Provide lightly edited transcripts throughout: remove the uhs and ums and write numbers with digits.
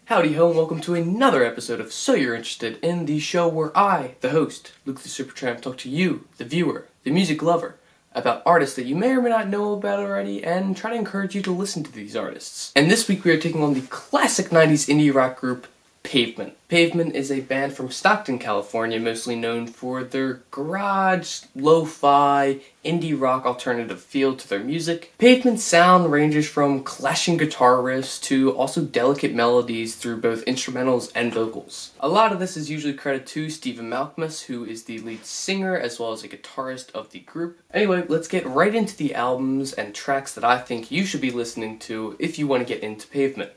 Howdy ho, and welcome to another episode of So You're Interested, in the show where I, the host, Luke the Supertramp, talk to you, the viewer, the music lover, about artists that you may or may not know about already, and try to encourage you to listen to these artists. And this week we are taking on the classic 90s indie rock group, Pavement. Pavement is a band from Stockton, California, mostly known for their garage, lo-fi, indie rock alternative feel to their music. Pavement's sound ranges from clashing guitar riffs to also delicate melodies through both instrumentals and vocals. A lot of this is usually credited to Stephen Malkmus, who is the lead singer as well as a guitarist of the group. Anyway, let's get right into the albums and tracks that I think you should be listening to if you want to get into Pavement.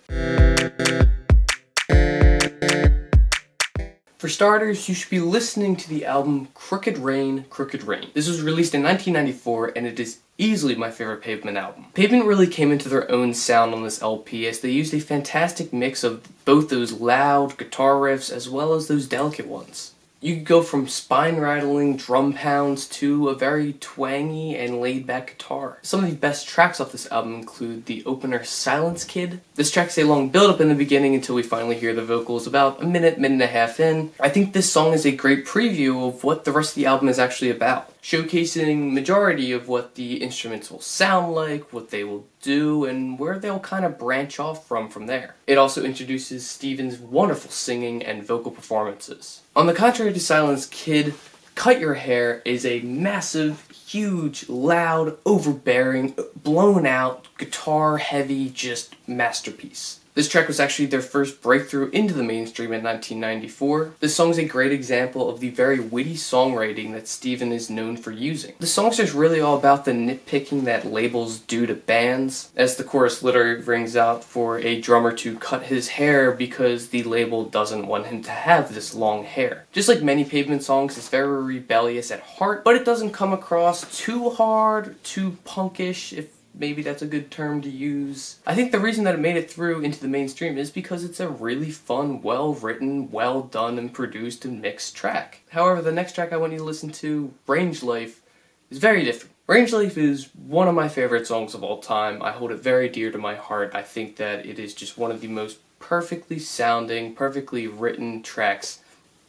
For starters, you should be listening to the album Crooked Rain, Crooked Rain. This was released in 1994, and it is easily my favorite Pavement album. Pavement really came into their own sound on this LP as they used a fantastic mix of both those loud guitar riffs as well as those delicate ones. You could go from spine-rattling drum pounds to a very twangy and laid-back guitar. Some of the best tracks off this album include the opener Silence Kid. This track's a long build-up in the beginning until we finally hear the vocals about a minute and a half in. I think this song is a great preview of what the rest of the album is actually about, showcasing majority of what the instruments will sound like, what they will do, and where they'll kind of branch off from there. It also introduces Steven's wonderful singing and vocal performances. On the contrary to Silence Kid, Cut Your Hair is a massive, huge, loud, overbearing, blown out, guitar-heavy, just masterpiece. This track was actually their first breakthrough into the mainstream in 1994. This song is a great example of the very witty songwriting that Steven is known for using. The song's just really all about the nitpicking that labels do to bands, as the chorus literally rings out for a drummer to cut his hair because the label doesn't want him to have this long hair. Just like many Pavement songs, it's very rebellious at heart, but it doesn't come across too hard, too punkish, if maybe that's a good term to use. I think the reason that it made it through into the mainstream is because it's a really fun, well-written, well-done and produced and mixed track. However, the next track I want you to listen to, Range Life, is very different. Range Life is one of my favorite songs of all time. I hold it very dear to my heart. I think that it is just one of the most perfectly sounding, perfectly written tracks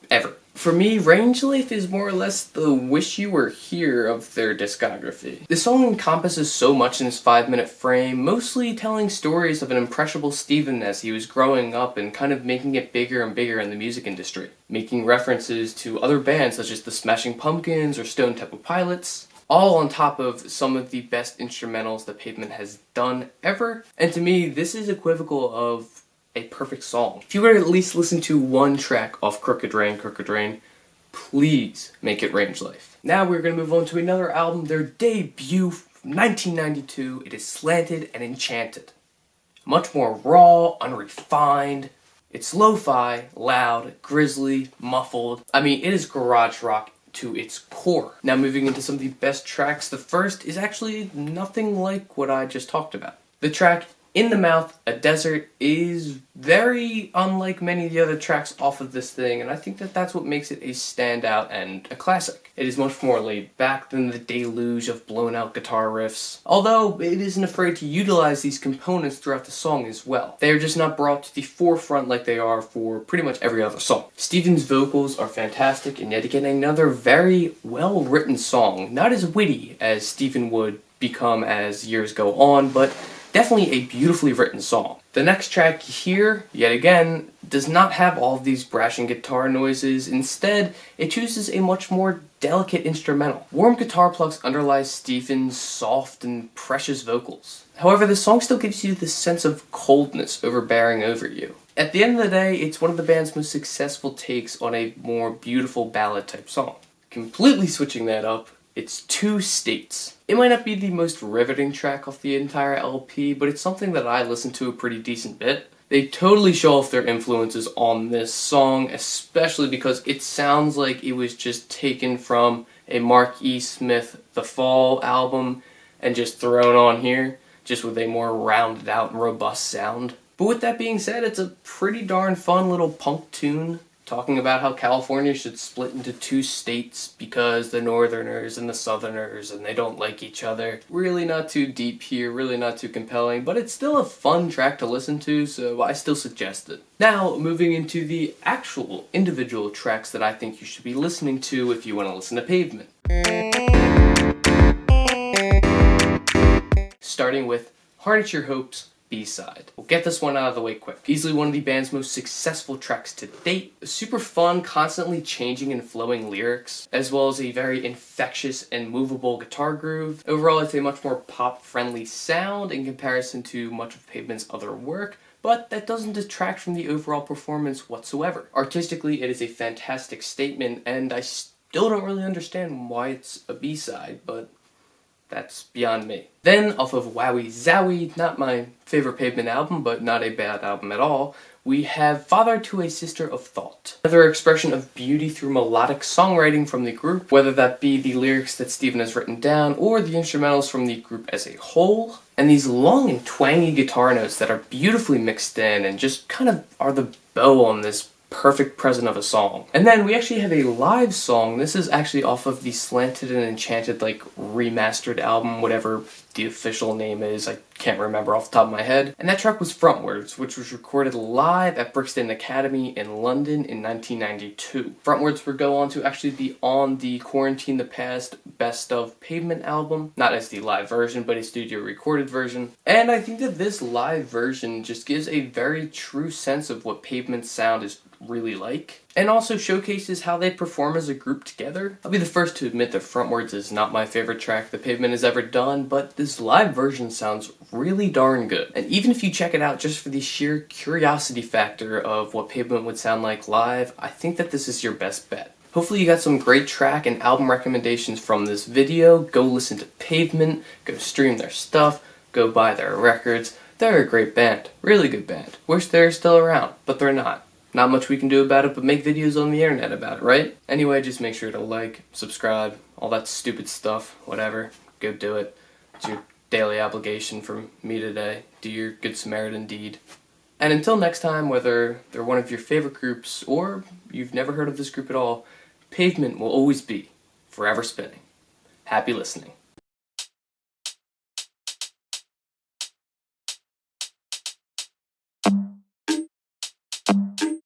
ever. For me, Range Life is more or less the Wish You Were Here of their discography. The song encompasses so much in its 5-minute frame, mostly telling stories of an impressionable Steven as he was growing up and kind of making it bigger and bigger in the music industry, making references to other bands such as the Smashing Pumpkins or Stone Temple Pilots, all on top of some of the best instrumentals that Pavement has done ever. And to me, this is equivocal of a perfect song. If you were to at least listen to one track off Crooked Rain, please make it Range Life. Now we're going to move on to another album, their debut from 1992. It is Slanted and Enchanted. Much more raw, unrefined. It's lo-fi, loud, grisly, muffled. I mean, it is garage rock to its core. Now moving into some of the best tracks, the first is actually nothing like what I just talked about. The track In the Mouth, A Desert is very unlike many of the other tracks off of this thing, and I think that that's what makes it a standout and a classic. It is much more laid back than the deluge of blown out guitar riffs, although it isn't afraid to utilize these components throughout the song as well. They are just not brought to the forefront like they are for pretty much every other song. Steven's vocals are fantastic, and yet again another very well written song. Not as witty as Steven would become as years go on, but definitely a beautifully written song. The next track here, yet again, does not have all of these brashing guitar noises. Instead, it chooses a much more delicate instrumental. Warm guitar plucks underlies Steven's soft and precious vocals. However, the song still gives you this sense of coldness overbearing over you. At the end of the day, it's one of the band's most successful takes on a more beautiful ballad type song. Completely switching that up, it's Two States. It might not be the most riveting track off the entire LP, but it's something that I listen to a pretty decent bit. They totally show off their influences on this song, especially because it sounds like it was just taken from a Mark E. Smith The Fall album and just thrown on here, just with a more rounded out and robust sound. But with that being said, it's a pretty darn fun little punk tune talking about how California should split into two states because the Northerners and the Southerners and they don't like each other. Really not too deep here, really not too compelling, but it's still a fun track to listen to, so I still suggest it. Now, moving into the actual individual tracks that I think you should be listening to if you want to listen to Pavement. Starting with Harness Your Hopes B-side. We'll get this one out of the way quick. Easily one of the band's most successful tracks to date. Super fun, constantly changing and flowing lyrics, as well as a very infectious and movable guitar groove. Overall, it's a much more pop-friendly sound in comparison to much of Pavement's other work, but that doesn't detract from the overall performance whatsoever. Artistically, it is a fantastic statement, and I still don't really understand why it's a B-side, but that's beyond me. Then, off of Wowie Zowie, not my favorite Pavement album, but not a bad album at all, we have Father to a Sister of Thought. Another expression of beauty through melodic songwriting from the group, whether that be the lyrics that Steven has written down or the instrumentals from the group as a whole. And these long and twangy guitar notes that are beautifully mixed in and just kind of are the bow on this perfect present of a song. And then we actually have a live song. This is actually off of the Slanted and Enchanted, like, remastered album, whatever the official name is. I can't remember off the top of my head. And that track was Frontwards, which was recorded live at Brixton Academy in London in 1992. Frontwards would go on to actually be on the Quarantine the Past Best of Pavement album, not as the live version, but a studio recorded version. And I think that this live version just gives a very true sense of what Pavement's sound is really like, and also showcases how they perform as a group together. I'll be the first to admit that Frontwards is not my favorite track that Pavement has ever done, but this live version sounds really darn good. And even if you check it out just for the sheer curiosity factor of what Pavement would sound like live, I think that this is your best bet. Hopefully you got some great track and album recommendations from this video. Go listen to Pavement, go stream their stuff, go buy their records. They're a great band, really good band. Wish they were still around, but they're not. Not much we can do about it but make videos on the internet about it, right? Anyway, just make sure to like, subscribe, all that stupid stuff, whatever. Go do it. It's your daily obligation from me today. Do your Good Samaritan deed. And until next time, whether they're one of your favorite groups or you've never heard of this group at all, Pavement will always be forever spinning. Happy listening.